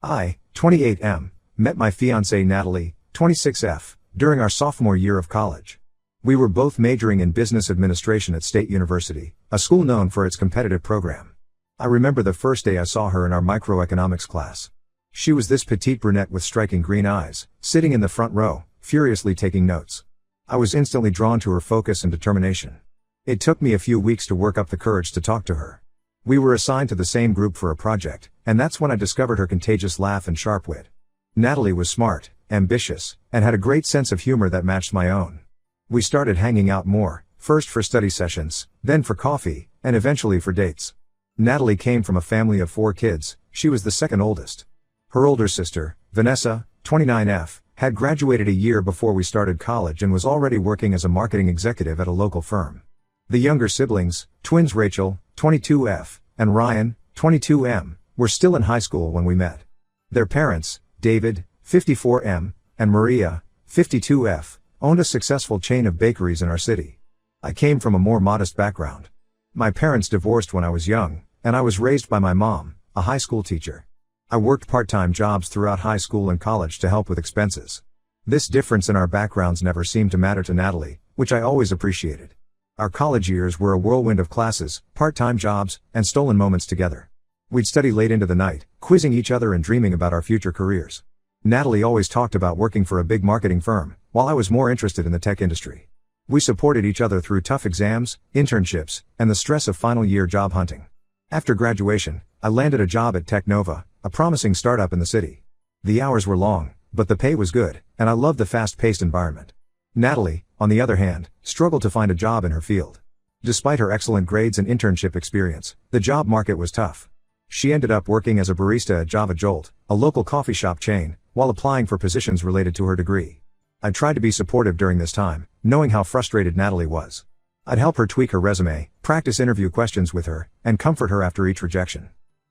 I, 28M, met my fiancée Natalie, 26F, during our sophomore year of college. We were both majoring in business administration at State University, a school known for its competitive program. I remember the first day I saw her in our microeconomics class. She was this petite brunette with striking green eyes, sitting in the front row, furiously taking notes. I was instantly drawn to her focus and determination. It took me a few weeks to work up the courage to talk to her. We were assigned to the same group for a project, and that's when I discovered her contagious laugh and sharp wit. Natalie was smart, ambitious, and had a great sense of humor that matched my own. We started hanging out more, first for study sessions, then for coffee, and eventually for dates. Natalie came from a family of 4 kids. She was the second oldest. Her older sister, Vanessa, 29F, had graduated a year before we started college and was already working as a marketing executive at a local firm. The younger siblings, twins Rachel, 22F, and Ryan, 22M, were still in high school when we met. Their parents, David, 54M, and Maria, 52F, owned a successful chain of bakeries in our city. I came from a more modest background. My parents divorced when I was young, and I was raised by my mom, a high school teacher. I worked part-time jobs throughout high school and college to help with expenses. This difference in our backgrounds never seemed to matter to Natalie, which I always appreciated. Our college years were a whirlwind of classes, part-time jobs, and stolen moments together. We'd study late into the night, quizzing each other and dreaming about our future careers. Natalie always talked about working for a big marketing firm, while I was more interested in the tech industry. We supported each other through tough exams, internships, and the stress of final year job hunting. After graduation, I landed a job at Technova, a promising startup in the city. The hours were long, but the pay was good, and I loved the fast-paced environment. Natalie, on the other hand, struggled to find a job in her field. Despite her excellent grades and internship experience, the job market was tough. She ended up working as a barista at Java Jolt, a local coffee shop chain, while applying for positions related to her degree. I tried to be supportive during this time, knowing how frustrated Natalie was. I'd help her tweak her resume, practice interview questions with her, and comfort her after each rejection.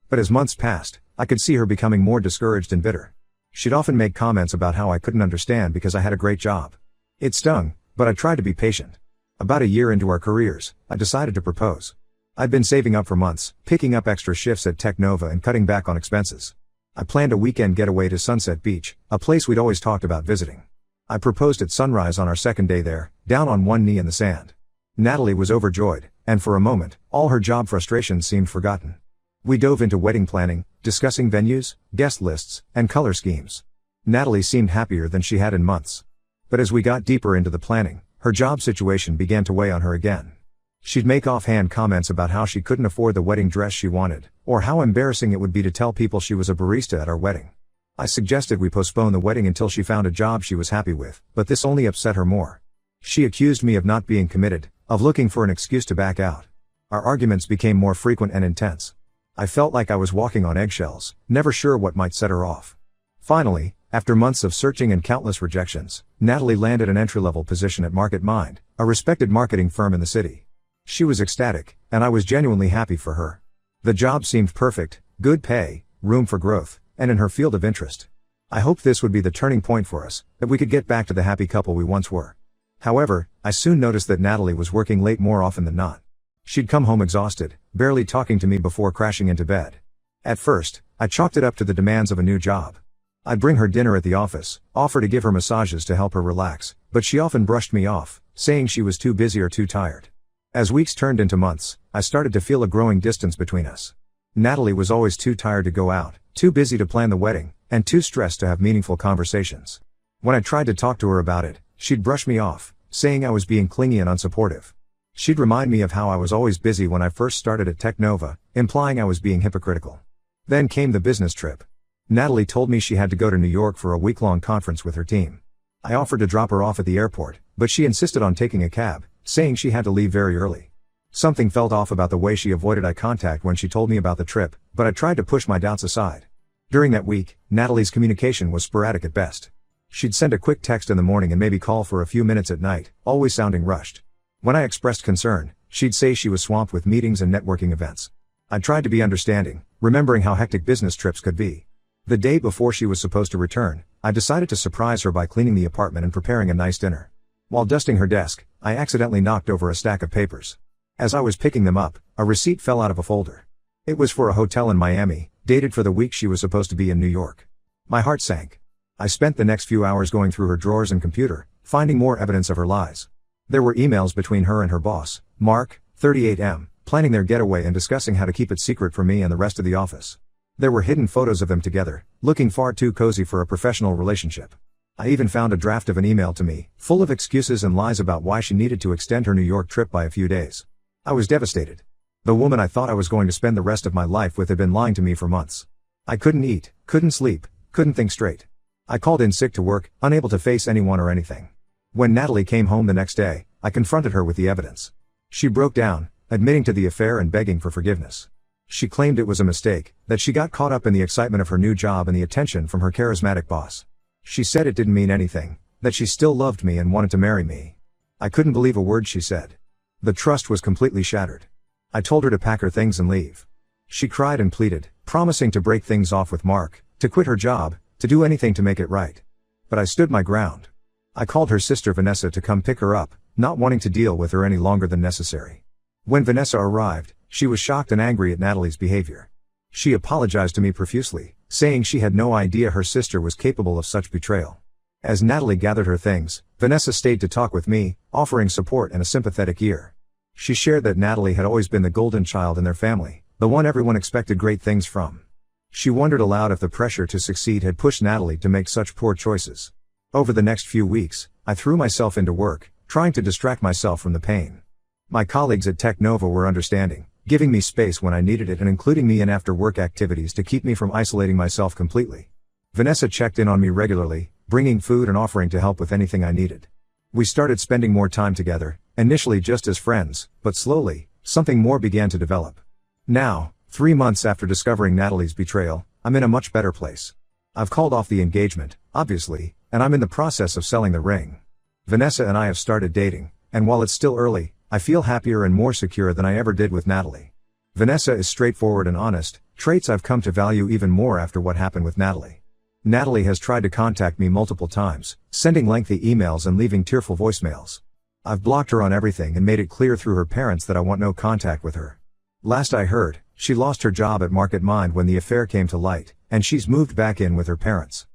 But as months passed, I could see her becoming more discouraged and bitter. She'd often make comments about how I couldn't understand because I had a great job. It stung, but I tried to be patient. About a year into our careers, I decided to propose. I'd been saving up for months, picking up extra shifts at Technova and cutting back on expenses. I planned a weekend getaway to Sunset Beach, a place we'd always talked about visiting. I proposed at sunrise on our second day there, down on one knee in the sand. Natalie was overjoyed, and for a moment, all her job frustrations seemed forgotten. We dove into wedding planning, discussing venues, guest lists, and color schemes. Natalie seemed happier than she had in months. But as we got deeper into the planning, her job situation began to weigh on her again. She'd make offhand comments about how she couldn't afford the wedding dress she wanted, or how embarrassing it would be to tell people she was a barista at our wedding. I suggested we postpone the wedding until she found a job she was happy with, but this only upset her more. She accused me of not being committed, of looking for an excuse to back out. Our arguments became more frequent and intense. I felt like I was walking on eggshells, never sure what might set her off. Finally, after months of searching and countless rejections, Natalie landed an entry-level position at Market Mind, a respected marketing firm in the city. She was ecstatic, and I was genuinely happy for her. The job seemed perfect, good pay, room for growth, and in her field of interest. I hoped this would be the turning point for us, that we could get back to the happy couple we once were. However, I soon noticed that Natalie was working late more often than not. She'd come home exhausted, barely talking to me before crashing into bed. At first, I chalked it up to the demands of a new job. I'd bring her dinner at the office, offer to give her massages to help her relax, but she often brushed me off, saying she was too busy or too tired. As weeks turned into months, I started to feel a growing distance between us. Natalie was always too tired to go out, too busy to plan the wedding, and too stressed to have meaningful conversations. When I tried to talk to her about it, she'd brush me off, saying I was being clingy and unsupportive. She'd remind me of how I was always busy when I first started at Technova, implying I was being hypocritical. Then came the business trip. Natalie told me she had to go to New York for a week-long conference with her team. I offered to drop her off at the airport, but she insisted on taking a cab, saying she had to leave very early. Something felt off about the way she avoided eye contact when she told me about the trip, but I tried to push my doubts aside. During that week, Natalie's communication was sporadic at best. She'd send a quick text in the morning and maybe call for a few minutes at night, always sounding rushed. When I expressed concern, she'd say she was swamped with meetings and networking events. I tried to be understanding, remembering how hectic business trips could be. The day before she was supposed to return, I decided to surprise her by cleaning the apartment and preparing a nice dinner. While dusting her desk, I accidentally knocked over a stack of papers. As I was picking them up, a receipt fell out of a folder. It was for a hotel in Miami, dated for the week she was supposed to be in New York. My heart sank. I spent the next few hours going through her drawers and computer, finding more evidence of her lies. There were emails between her and her boss, Mark, 38M, planning their getaway and discussing how to keep it secret from me and the rest of the office. There were hidden photos of them together, looking far too cozy for a professional relationship. I even found a draft of an email to me, full of excuses and lies about why she needed to extend her New York trip by a few days. I was devastated. The woman I thought I was going to spend the rest of my life with had been lying to me for months. I couldn't eat, couldn't sleep, couldn't think straight. I called in sick to work, unable to face anyone or anything. When Natalie came home the next day, I confronted her with the evidence. She broke down, admitting to the affair and begging for forgiveness. She claimed it was a mistake, that she got caught up in the excitement of her new job and the attention from her charismatic boss. She said it didn't mean anything, that she still loved me and wanted to marry me. I couldn't believe a word she said. The trust was completely shattered. I told her to pack her things and leave. She cried and pleaded, promising to break things off with Mark, to quit her job, to do anything to make it right. But I stood my ground. I called her sister Vanessa to come pick her up, not wanting to deal with her any longer than necessary. When Vanessa arrived, she was shocked and angry at Natalie's behavior. She apologized to me profusely, saying she had no idea her sister was capable of such betrayal. As Natalie gathered her things, Vanessa stayed to talk with me, offering support and a sympathetic ear. She shared that Natalie had always been the golden child in their family, the one everyone expected great things from. She wondered aloud if the pressure to succeed had pushed Natalie to make such poor choices. Over the next few weeks, I threw myself into work, trying to distract myself from the pain. My colleagues at Tech Nova were understanding, giving me space when I needed it and including me in after-work activities to keep me from isolating myself completely. Vanessa checked in on me regularly, bringing food and offering to help with anything I needed. We started spending more time together, initially just as friends, but slowly, something more began to develop. Now, 3 months after discovering Natalie's betrayal, I'm in a much better place. I've called off the engagement, obviously, and I'm in the process of selling the ring. Vanessa and I have started dating, and while it's still early, I feel happier and more secure than I ever did with Natalie. Vanessa is straightforward and honest, traits I've come to value even more after what happened with Natalie. Natalie has tried to contact me multiple times, sending lengthy emails and leaving tearful voicemails. I've blocked her on everything and made it clear through her parents that I want no contact with her. Last I heard, she lost her job at Market Mind when the affair came to light, and she's moved back in with her parents.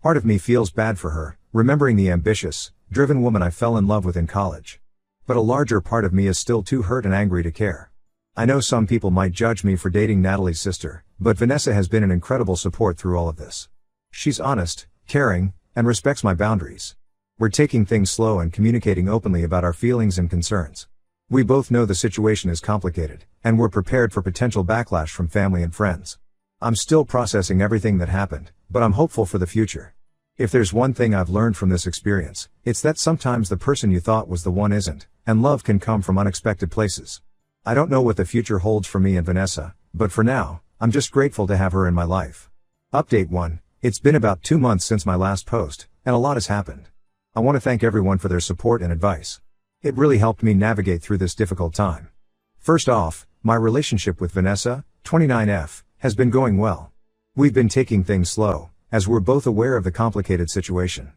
Part of me feels bad for her, remembering the ambitious, driven woman I fell in love with in college. But a larger part of me is still too hurt and angry to care. I know some people might judge me for dating Natalie's sister, but Vanessa has been an incredible support through all of this. She's honest, caring, and respects my boundaries. We're taking things slow and communicating openly about our feelings and concerns. We both know the situation is complicated, and we're prepared for potential backlash from family and friends. I'm still processing everything that happened, but I'm hopeful for the future. If there's one thing I've learned from this experience, it's that sometimes the person you thought was the one isn't, and love can come from unexpected places. I don't know what the future holds for me and Vanessa, but for now, I'm just grateful to have her in my life. Update 1. It's been about 2 months since my last post, and a lot has happened. I want to thank everyone for their support and advice. It really helped me navigate through this difficult time. First off, my relationship with Vanessa, 29F, has been going well. We've been taking things slow, as we're both aware of the complicated situation.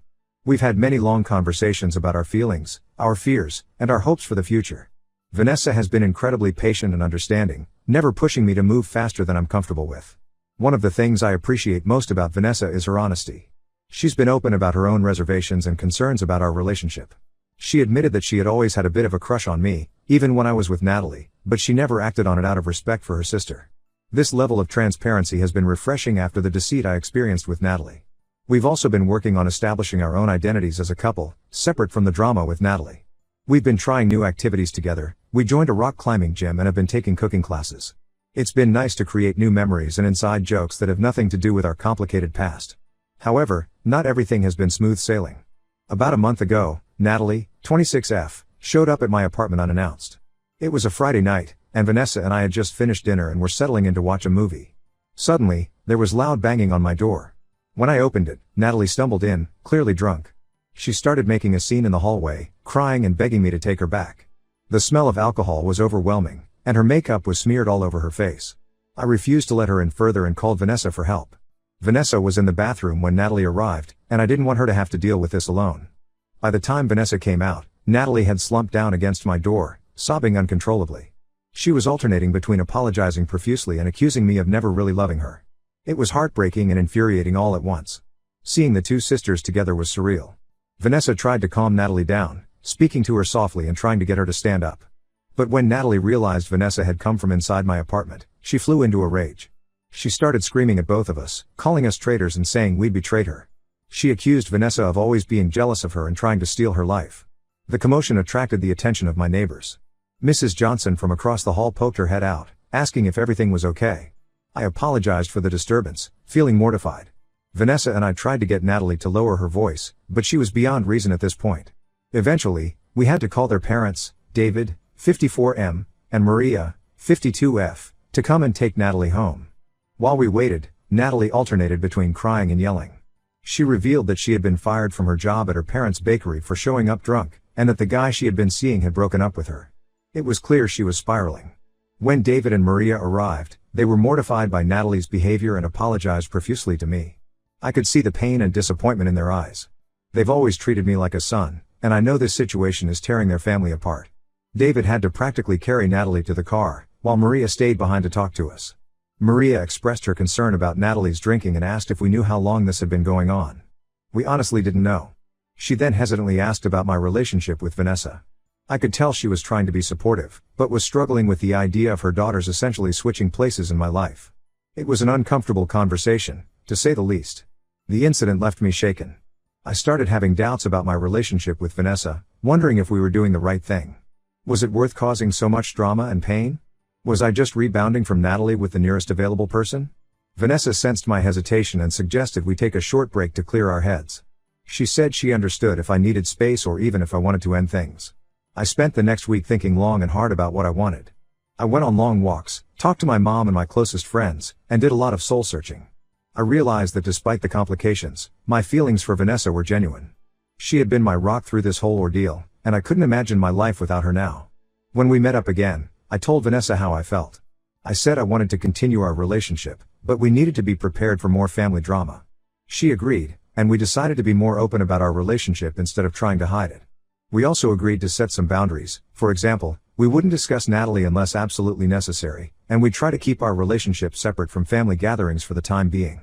We've had many long conversations about our feelings, our fears, and our hopes for the future. Vanessa has been incredibly patient and understanding, never pushing me to move faster than I'm comfortable with. One of the things I appreciate most about Vanessa is her honesty. She's been open about her own reservations and concerns about our relationship. She admitted that she had always had a bit of a crush on me, even when I was with Natalie, but she never acted on it out of respect for her sister. This level of transparency has been refreshing after the deceit I experienced with Natalie. We've also been working on establishing our own identities as a couple, separate from the drama with Natalie. We've been trying new activities together. We joined a rock climbing gym and have been taking cooking classes. It's been nice to create new memories and inside jokes that have nothing to do with our complicated past. However, not everything has been smooth sailing. About a month ago, Natalie, 26F, showed up at my apartment unannounced. It was a Friday night, and Vanessa and I had just finished dinner and were settling in to watch a movie. Suddenly, there was loud banging on my door. When I opened it, Natalie stumbled in, clearly drunk. She started making a scene in the hallway, crying and begging me to take her back. The smell of alcohol was overwhelming, and her makeup was smeared all over her face. I refused to let her in further and called Vanessa for help. Vanessa was in the bathroom when Natalie arrived, and I didn't want her to have to deal with this alone. By the time Vanessa came out, Natalie had slumped down against my door, sobbing uncontrollably. She was alternating between apologizing profusely and accusing me of never really loving her. It was heartbreaking and infuriating all at once. Seeing the two sisters together was surreal. Vanessa tried to calm Natalie down, speaking to her softly and trying to get her to stand up. But when Natalie realized Vanessa had come from inside my apartment, she flew into a rage. She started screaming at both of us, calling us traitors and saying we'd betrayed her. She accused Vanessa of always being jealous of her and trying to steal her life. The commotion attracted the attention of my neighbors. Mrs. Johnson from across the hall poked her head out, asking if everything was okay. I apologized for the disturbance, feeling mortified. Vanessa and I tried to get Natalie to lower her voice, but she was beyond reason at this point. Eventually, we had to call their parents, David, 54M, and Maria, 52F, to come and take Natalie home. While we waited, Natalie alternated between crying and yelling. She revealed that she had been fired from her job at her parents' bakery for showing up drunk, and that the guy she had been seeing had broken up with her. It was clear she was spiraling. When David and Maria arrived, they were mortified by Natalie's behavior and apologized profusely to me. I could see the pain and disappointment in their eyes. They've always treated me like a son, and I know this situation is tearing their family apart. David had to practically carry Natalie to the car, while Maria stayed behind to talk to us. Maria expressed her concern about Natalie's drinking and asked if we knew how long this had been going on. We honestly didn't know. She then hesitantly asked about my relationship with Vanessa. I could tell she was trying to be supportive, but was struggling with the idea of her daughters essentially switching places in my life. It was an uncomfortable conversation, to say the least. The incident left me shaken. I started having doubts about my relationship with Vanessa, wondering if we were doing the right thing. Was it worth causing so much drama and pain? Was I just rebounding from Natalie with the nearest available person? Vanessa sensed my hesitation and suggested we take a short break to clear our heads. She said she understood if I needed space or even if I wanted to end things. I spent the next week thinking long and hard about what I wanted. I went on long walks, talked to my mom and my closest friends, and did a lot of soul searching. I realized that despite the complications, my feelings for Vanessa were genuine. She had been my rock through this whole ordeal, and I couldn't imagine my life without her now. When we met up again, I told Vanessa how I felt. I said I wanted to continue our relationship, but we needed to be prepared for more family drama. She agreed, and we decided to be more open about our relationship instead of trying to hide it. We also agreed to set some boundaries. For example, we wouldn't discuss Natalie unless absolutely necessary, and we'd try to keep our relationship separate from family gatherings for the time being.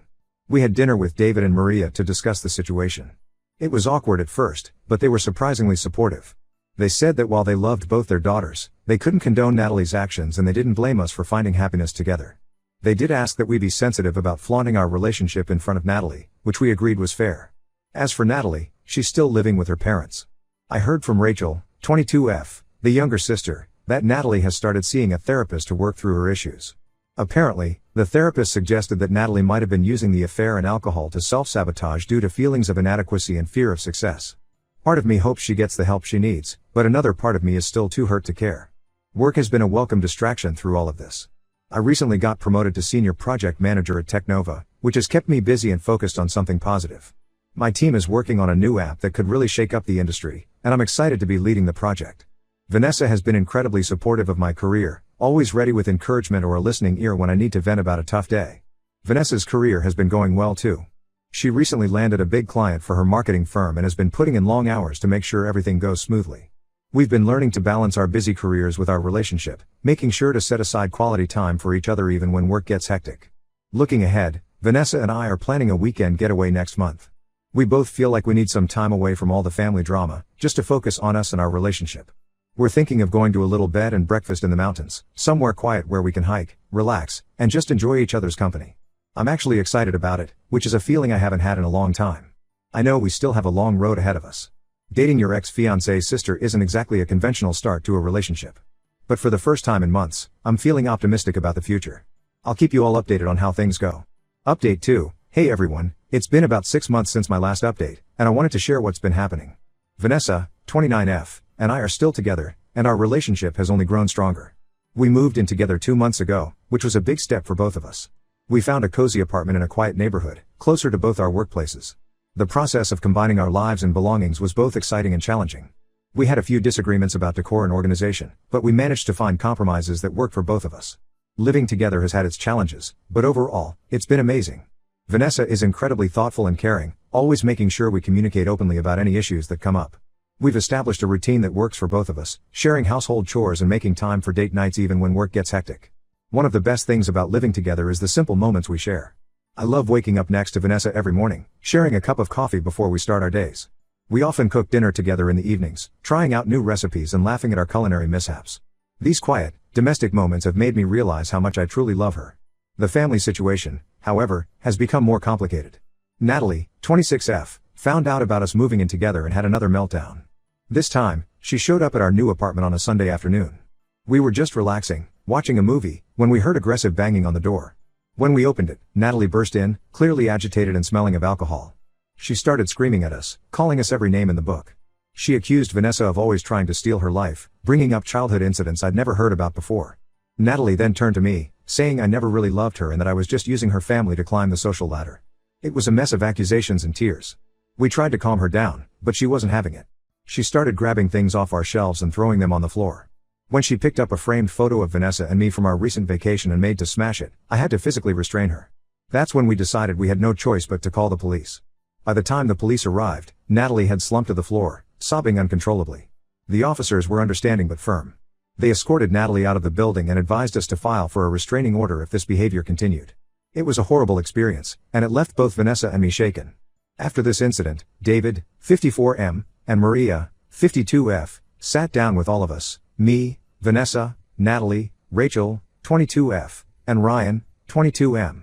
We had dinner with David and Maria to discuss the situation. It was awkward at first, but they were surprisingly supportive. They said that while they loved both their daughters, they couldn't condone Natalie's actions and they didn't blame us for finding happiness together. They did ask that we be sensitive about flaunting our relationship in front of Natalie, which we agreed was fair. As for Natalie, she's still living with her parents. I heard from Rachel, 22F, the younger sister, that Natalie has started seeing a therapist to work through her issues. Apparently, the therapist suggested that Natalie might have been using the affair and alcohol to self-sabotage due to feelings of inadequacy and fear of success. Part of me hopes she gets the help she needs, but another part of me is still too hurt to care. Work has been a welcome distraction through all of this. I recently got promoted to senior project manager at Technova, which has kept me busy and focused on something positive. My team is working on a new app that could really shake up the industry, and I'm excited to be leading the project. Vanessa has been incredibly supportive of my career, always ready with encouragement or a listening ear when I need to vent about a tough day. Vanessa's career has been going well too. She recently landed a big client for her marketing firm and has been putting in long hours to make sure everything goes smoothly. We've been learning to balance our busy careers with our relationship, making sure to set aside quality time for each other even when work gets hectic. Looking ahead, Vanessa and I are planning a weekend getaway next month. We both feel like we need some time away from all the family drama, just to focus on us and our relationship. We're thinking of going to a little bed and breakfast in the mountains, somewhere quiet where we can hike, relax, and just enjoy each other's company. I'm actually excited about it, which is a feeling I haven't had in a long time. I know we still have a long road ahead of us. Dating your ex-fiancée's sister isn't exactly a conventional start to a relationship. But for the first time in months, I'm feeling optimistic about the future. I'll keep you all updated on how things go. Update 2. Hey everyone, it's been about 6 months since my last update, and I wanted to share what's been happening. Vanessa, 29F, and I are still together, and our relationship has only grown stronger. We moved in together 2 months ago, which was a big step for both of us. We found a cozy apartment in a quiet neighborhood, closer to both our workplaces. The process of combining our lives and belongings was both exciting and challenging. We had a few disagreements about decor and organization, but we managed to find compromises that worked for both of us. Living together has had its challenges, but overall, it's been amazing. Vanessa is incredibly thoughtful and caring, always making sure we communicate openly about any issues that come up. We've established a routine that works for both of us, sharing household chores and making time for date nights even when work gets hectic. One of the best things about living together is the simple moments we share. I love waking up next to Vanessa every morning, sharing a cup of coffee before we start our days. We often cook dinner together in the evenings, trying out new recipes and laughing at our culinary mishaps. These quiet, domestic moments have made me realize how much I truly love her. The family situation, however, has become more complicated. Natalie, 26F, found out about us moving in together and had another meltdown. This time, she showed up at our new apartment on a Sunday afternoon. We were just relaxing, watching a movie, when we heard aggressive banging on the door. When we opened it, Natalie burst in, clearly agitated and smelling of alcohol. She started screaming at us, calling us every name in the book. She accused Vanessa of always trying to steal her life, bringing up childhood incidents I'd never heard about before. Natalie then turned to me, saying I never really loved her and that I was just using her family to climb the social ladder. It was a mess of accusations and tears. We tried to calm her down, but she wasn't having it. She started grabbing things off our shelves and throwing them on the floor. When she picked up a framed photo of Vanessa and me from our recent vacation and made to smash it, I had to physically restrain her. That's when we decided we had no choice but to call the police. By the time the police arrived, Natalie had slumped to the floor, sobbing uncontrollably. The officers were understanding but firm. They escorted Natalie out of the building and advised us to file for a restraining order if this behavior continued. It was a horrible experience, and it left both Vanessa and me shaken. After this incident, David, 54M, and Maria, 52F, sat down with all of us, me, Vanessa, Natalie, Rachel, 22F, and Ryan, 22M.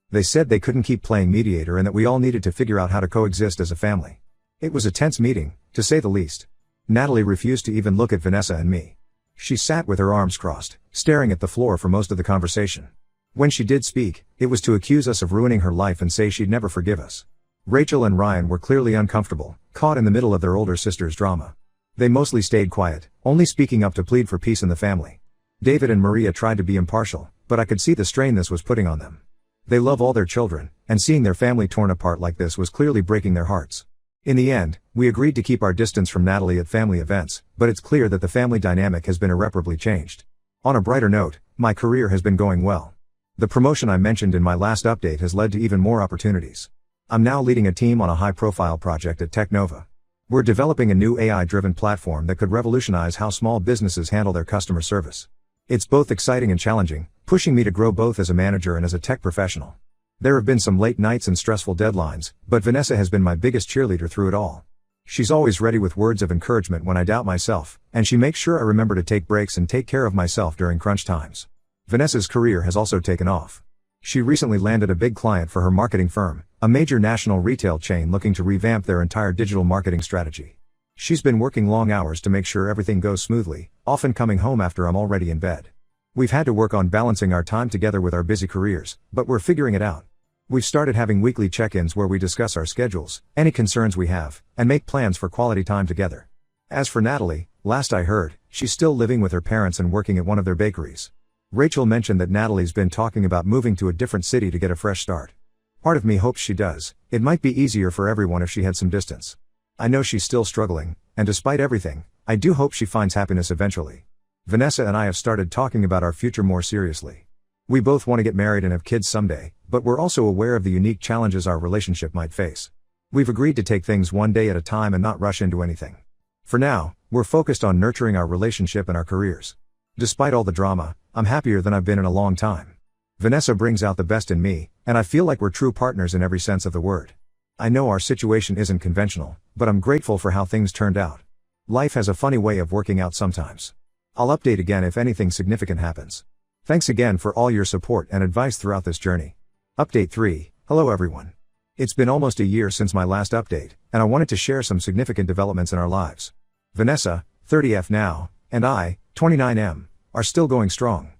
They said they couldn't keep playing mediator and that we all needed to figure out how to coexist as a family. It was a tense meeting, to say the least. Natalie refused to even look at Vanessa and me. She sat with her arms crossed, staring at the floor for most of the conversation. When she did speak, it was to accuse us of ruining her life and say she'd never forgive us. Rachel and Ryan were clearly uncomfortable, caught in the middle of their older sister's drama. They mostly stayed quiet, only speaking up to plead for peace in the family. David and Maria tried to be impartial, but I could see the strain this was putting on them. They love all their children, and seeing their family torn apart like this was clearly breaking their hearts. In the end, we agreed to keep our distance from Natalie at family events, but it's clear that the family dynamic has been irreparably changed. On a brighter note, my career has been going well. The promotion I mentioned in my last update has led to even more opportunities. I'm now leading a team on a high-profile project at Technova. We're developing a new AI-driven platform that could revolutionize how small businesses handle their customer service. It's both exciting and challenging, pushing me to grow both as a manager and as a tech professional. There have been some late nights and stressful deadlines, but Vanessa has been my biggest cheerleader through it all. She's always ready with words of encouragement when I doubt myself, and she makes sure I remember to take breaks and take care of myself during crunch times. Vanessa's career has also taken off. She recently landed a big client for her marketing firm, a major national retail chain looking to revamp their entire digital marketing strategy. She's been working long hours to make sure everything goes smoothly, often coming home after I'm already in bed. We've had to work on balancing our time together with our busy careers, but we're figuring it out. We've started having weekly check-ins where we discuss our schedules, any concerns we have, and make plans for quality time together. As for Natalie, last I heard, she's still living with her parents and working at one of their bakeries. Rachel mentioned that Natalie's been talking about moving to a different city to get a fresh start. Part of me hopes she does. It might be easier for everyone if she had some distance. I know she's still struggling, and despite everything, I do hope she finds happiness eventually. Vanessa and I have started talking about our future more seriously. We both want to get married and have kids someday, but we're also aware of the unique challenges our relationship might face. We've agreed to take things one day at a time and not rush into anything. For now, we're focused on nurturing our relationship and our careers. Despite all the drama, I'm happier than I've been in a long time. Vanessa brings out the best in me, and I feel like we're true partners in every sense of the word. I know our situation isn't conventional, but I'm grateful for how things turned out. Life has a funny way of working out sometimes. I'll update again if anything significant happens. Thanks again for all your support and advice throughout this journey. Update 3. Hello everyone. It's been almost a year since my last update, and I wanted to share some significant developments in our lives. Vanessa, 30F now, and I, 29M, are still going strong.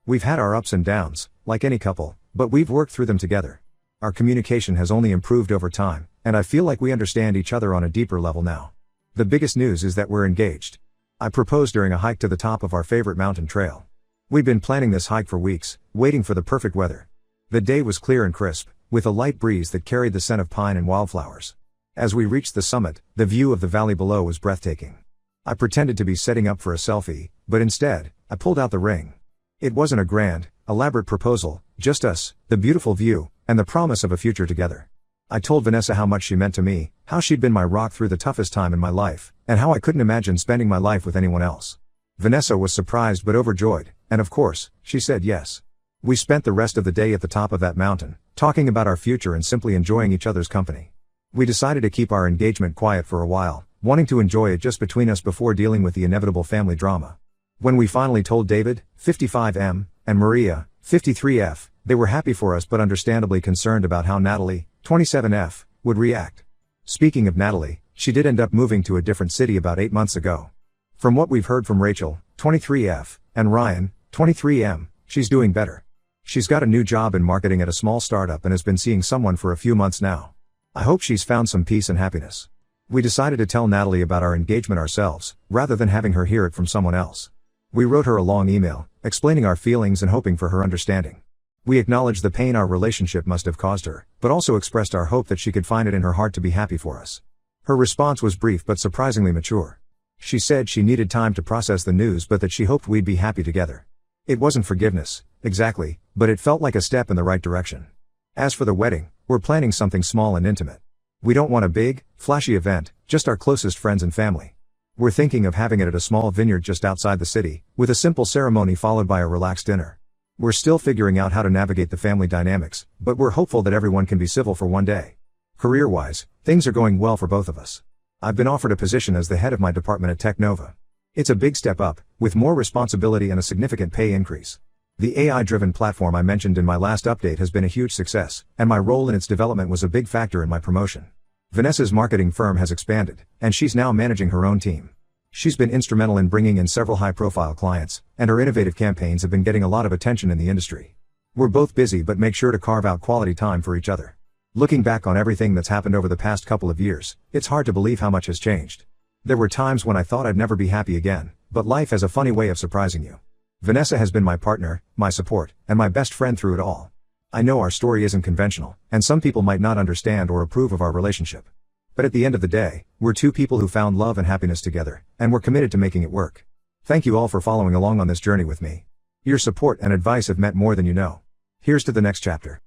We've had our ups and downs, like any couple, but we've worked through them together. Our communication has only improved over time, and I feel like we understand each other on a deeper level now. The biggest news is that we're engaged. I proposed during a hike to the top of our favorite mountain trail. We'd been planning this hike for weeks, waiting for the perfect weather. The day was clear and crisp, with a light breeze that carried the scent of pine and wildflowers. As we reached the summit, the view of the valley below was breathtaking. I pretended to be setting up for a selfie, but instead, I pulled out the ring. It wasn't a grand, elaborate proposal, just us, the beautiful view, and the promise of a future together. I told Vanessa how much she meant to me, how she'd been my rock through the toughest time in my life, and how I couldn't imagine spending my life with anyone else. Vanessa was surprised but overjoyed, and of course, she said yes. We spent the rest of the day at the top of that mountain, talking about our future and simply enjoying each other's company. We decided to keep our engagement quiet for a while, wanting to enjoy it just between us before dealing with the inevitable family drama. When we finally told David, 55M, and Maria, 53F, they were happy for us but understandably concerned about how Natalie, 27F, would react. Speaking of Natalie, she did end up moving to a different city about 8 months ago. From what we've heard from Rachel, 23F, and Ryan, 23M, she's doing better. She's got a new job in marketing at a small startup and has been seeing someone for a few months now. I hope she's found some peace and happiness. We decided to tell Natalie about our engagement ourselves, rather than having her hear it from someone else. We wrote her a long email, explaining our feelings and hoping for her understanding. We acknowledged the pain our relationship must have caused her, but also expressed our hope that she could find it in her heart to be happy for us. Her response was brief but surprisingly mature. She said she needed time to process the news but that she hoped we'd be happy together. It wasn't forgiveness, exactly, but it felt like a step in the right direction. As for the wedding, we're planning something small and intimate. We don't want a big, flashy event, just our closest friends and family. We're thinking of having it at a small vineyard just outside the city, with a simple ceremony followed by a relaxed dinner. We're still figuring out how to navigate the family dynamics, but we're hopeful that everyone can be civil for one day. Career-wise, things are going well for both of us. I've been offered a position as the head of my department at Technova. It's a big step up, with more responsibility and a significant pay increase. The AI-driven platform I mentioned in my last update has been a huge success, and my role in its development was a big factor in my promotion. Vanessa's marketing firm has expanded, and she's now managing her own team. She's been instrumental in bringing in several high-profile clients, and her innovative campaigns have been getting a lot of attention in the industry. We're both busy but make sure to carve out quality time for each other. Looking back on everything that's happened over the past couple of years, it's hard to believe how much has changed. There were times when I thought I'd never be happy again, but life has a funny way of surprising you. Vanessa has been my partner, my support, and my best friend through it all. I know our story isn't conventional, and some people might not understand or approve of our relationship. But at the end of the day, we're two people who found love and happiness together, and we're committed to making it work. Thank you all for following along on this journey with me. Your support and advice have meant more than you know. Here's to the next chapter.